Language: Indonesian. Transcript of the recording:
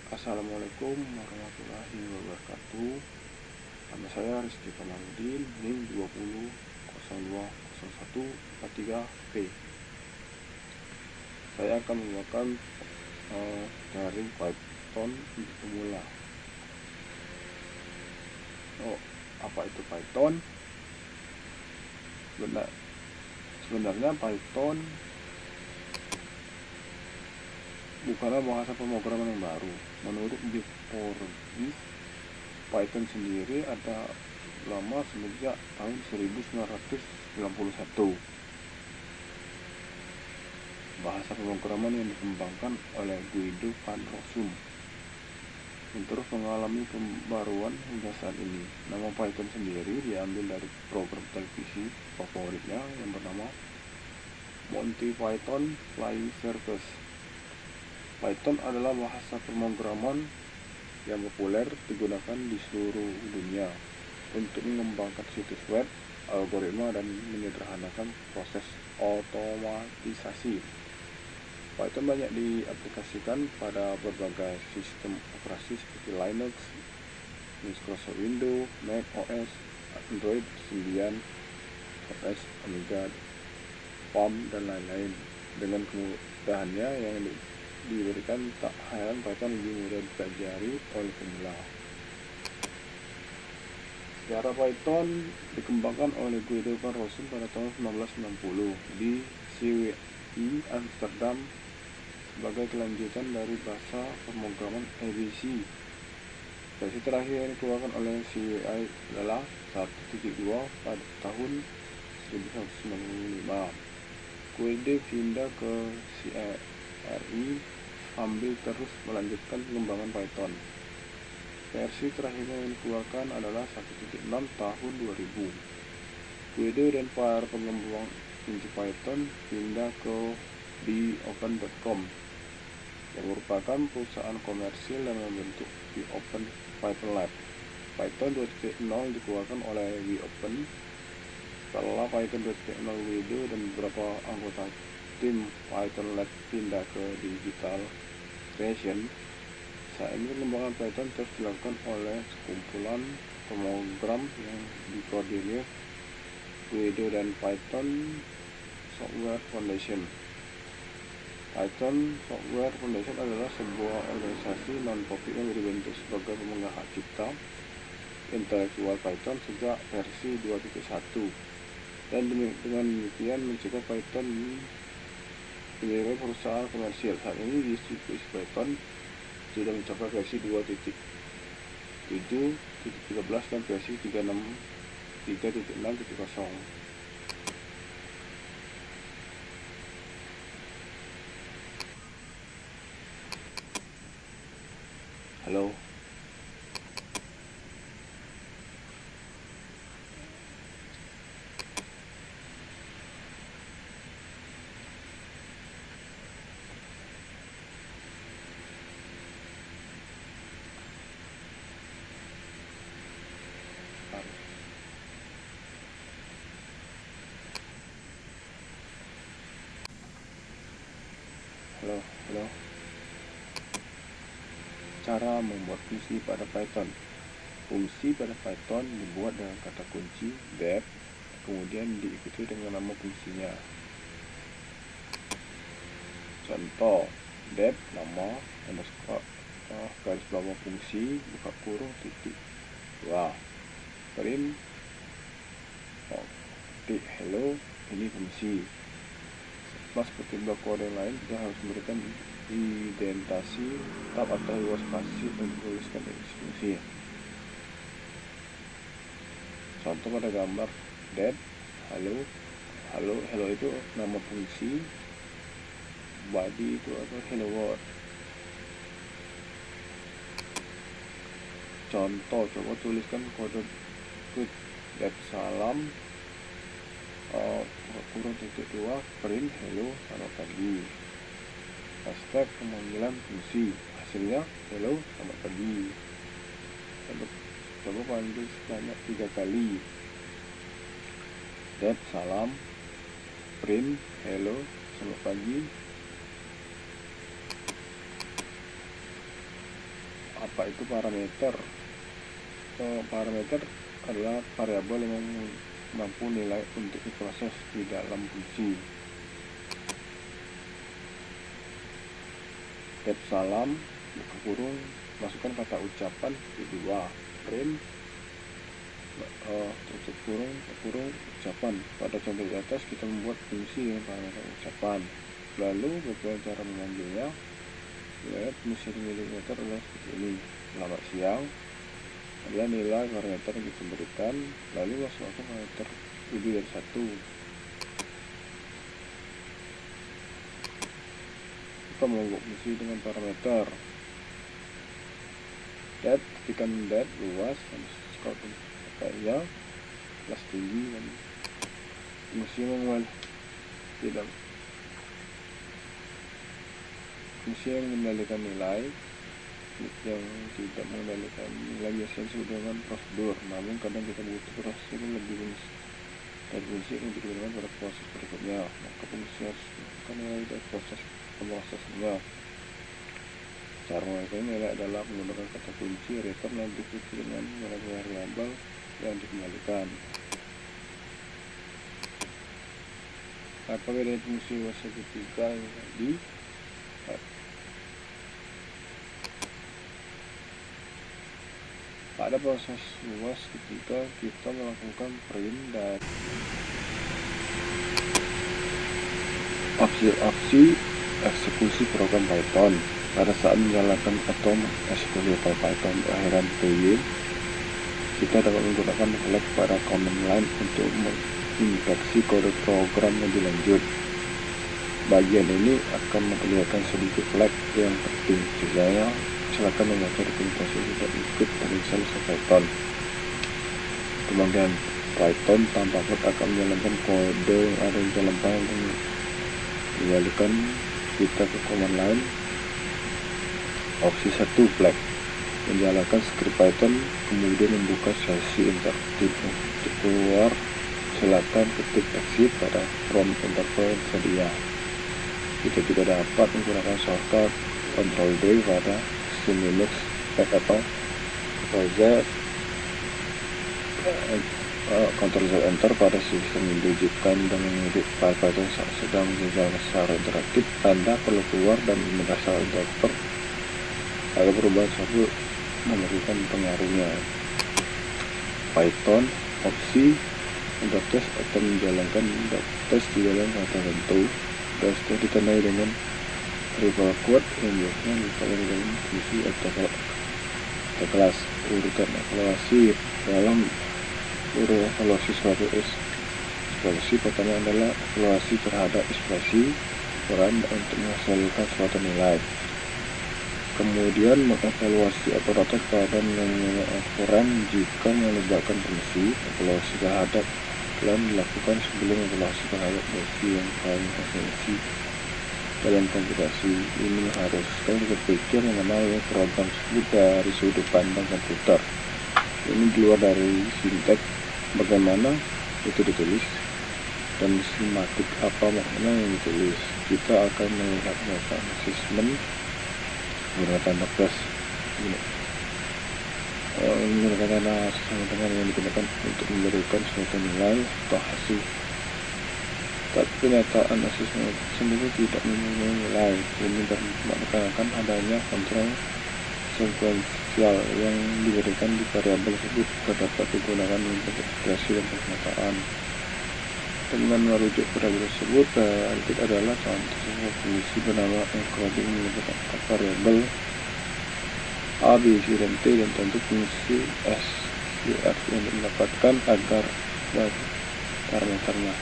Assalamualaikum warahmatullahi wabarakatuh. Nama saya Rizky Kamaludin, NIM 20020143P. Saya akan menggunakan dari Python untuk pemula. Apa itu Python? Sebenarnya Python bukanlah bahasa pemrograman yang baru. Menurut Big4Geek, Python sendiri ada lama sejak tahun 1991. Bahasa pemrograman yang dikembangkan oleh Guido van Rossum yang terus mengalami pembaruan hingga saat ini. Nama Python sendiri diambil dari program televisi favoritnya yang bernama Monty Python Flying Circus. Python adalah bahasa pemrograman yang populer digunakan di seluruh dunia untuk mengembangkan situs web, algoritma, dan menyederhanakan proses otomatisasi. Python banyak diaplikasikan pada berbagai sistem operasi seperti Linux, Microsoft Windows, Mac OS, Android 9, OS Amiga, Palm, dan lain-lain. Dengan kemudahannya yang diberikan, tak heran Python lebih mudah dipelajari oleh pemula. Sejarah Python dikembangkan oleh Guido van Rossum pada tahun 1990 di CWI Amsterdam sebagai kelanjutan dari bahasa pemrograman ABC. Versi terakhir yang dikeluarkan oleh CWI adalah 1.2 pada tahun 1995. Guido pindah ke CRI sambil terus melanjutkan pengembangan Python. Versi terakhirnya yang dikeluarkan adalah 1.6 tahun 2000. Guido dan para pengembang inti Python pindah ke BOpen.com yang merupakan perusahaan komersil yang membentuk BOpen Python Lab. Python 2.0 dikeluarkan oleh BOpen setelah Python 2.0 Guido dan beberapa anggota tim Python Lab pindah ke Digital Creation. Saat ini pengembangan Python terus dilakukan oleh sekumpulan pemrogram yang dikoordinir Guido dan Python Software Foundation. Python Software Foundation adalah sebuah organisasi non-profit yang dibentuk sebagai pemegang hak cipta intelektual Python sejak versi 2.1 dan dengan demikian mencegah Python menjadi perusahaan komersial. Saat ini distribusi Python sudah mencapai versi 2.7, 13 dan versi 3.6.0. Halo. Halo. Cara membuat fungsi pada Python. Fungsi pada Python dibuat dengan kata kunci def, kemudian diikuti dengan nama fungsinya. Contoh, def nama underscore garis bawah fungsi buka kurung titik 2 print hello, ini fungsi. Seperti blok kode lain, kita harus memberikan indentasi tab atau luas spasi untuk menuliskan fungsi. Contoh pada gambar def hello itu nama fungsi, body itu atau hello world. Contoh, coba tuliskan kode def salam kurung titik 2 print hello selamat pagi. Step pemanggilan fungsi, hasilnya hello selamat pagi. Coba panggil sebanyak 3 kali. Def salam print hello selamat pagi. Apa itu parameter? Parameter adalah variabel yang mampu nilai untuk diproses di dalam fungsi. Tab salam, buka kurung, masukkan kata ucapan kedua, print, tutup kurung, ucapan. Pada contoh di atas kita membuat fungsi dengan parameter ucapan. Lalu bagaimana cara mengambilnya? Lihat fungsi milimeter adalah seperti ini. Selamat siang adalah nilai parameter yang kita berikan, lalu masukkan parameter lebih dari 1. Kita membuat fungsi dengan parameter dat, ketikkan dat luas, skop pakainya kelas tinggi, dan fungsi manual tidak fungsi yang mengendalikan nilai, yang tidak mengendalikan nilai biasanya disebut dengan prosedur, namun kadang kita butuh prosedur lebih dari fungsi yang digunakan pada proses berikutnya, maka fungsi harus melakukan nilai dari proses pemrosesannya. Cara mengenalikan nilai adalah menggunakan kata kunci return yang diikuti dengan variabel yang dikembalikan. Apa bedanya fungsi luas segitiga yang tadi? Pada proses luas ketika kita melakukan print dan opsi eksekusi program Python. Pada saat menjalankan atau eksekusi Python akhiran PY, kita dapat menggunakan flag pada command line untuk menginjeksi kode program lebih lanjut. Bagian ini akan memperlihatkan sedikit flag yang penting, misalnya silakan membaca dokumentasi tidak ikut tulisan Python. Kemudian Python tanpa flag akan menjalankan kode yang ada di dalam file dan kembalikan kita ke command line. Opsi 1 flag menjalankan script Python, kemudian membuka sesi interaktif. Untuk keluar silakan ketik exit pada prompt interface sedia. Jika tidak dapat menggunakan shortcut Ctrl D pada sistem Linux atau Ctrl Z Enter pada sistem Windows. Jika Anda mengedit file Python saat sedang dijalankan secara interaktif, Anda perlu keluar dan membuka secara interaktif agar perubahan tersebut memberikan pengaruhnya. Python opsi interface akan menjalankan test di dalam file tertentu dan setelah ditandai dengan triple quote yang biasanya dipakai dalam fungsi atau kelas. Urutan evaluasi dalam evaluasi suatu ekspresi pertama adalah evaluasi terhadap ekspresi peran untuk menghasilkan suatu nilai. Kemudian mengevaluasi operator pada nilai operan jika melibatkan fungsi. Evaluasi terhadap plan dilakukan sebelum evaluasi terhadap fungsi yang paling esensi dalam komputasi. Ini mengharuskan berpikir mengenai program tersebut dari sudut pandang komputer. Ini di luar dari sinteks bagaimana itu ditulis dan sistematik apa makna yang ditulis. Kita akan melihat melakukan asesmen menggunakan tanda plus, menggunakan tanda sama dengan yang digunakan untuk memberikan suatu nilai atau hasil. Tapi kenyataan asesmen sendiri tidak mempunyai nilai. Ini menekankan adanya kontrol sekuensial yang diberikan di variabel tersebut dapat digunakan untuk integrasi dan pemetaan. Dengan merujuk variabel tersebut, nanti adalah contoh sebuah fungsi bernama encoding menyebutkan variabel A, B, C, dan T, dan tentu fungsi SQF yang didapatkan agar parameternya.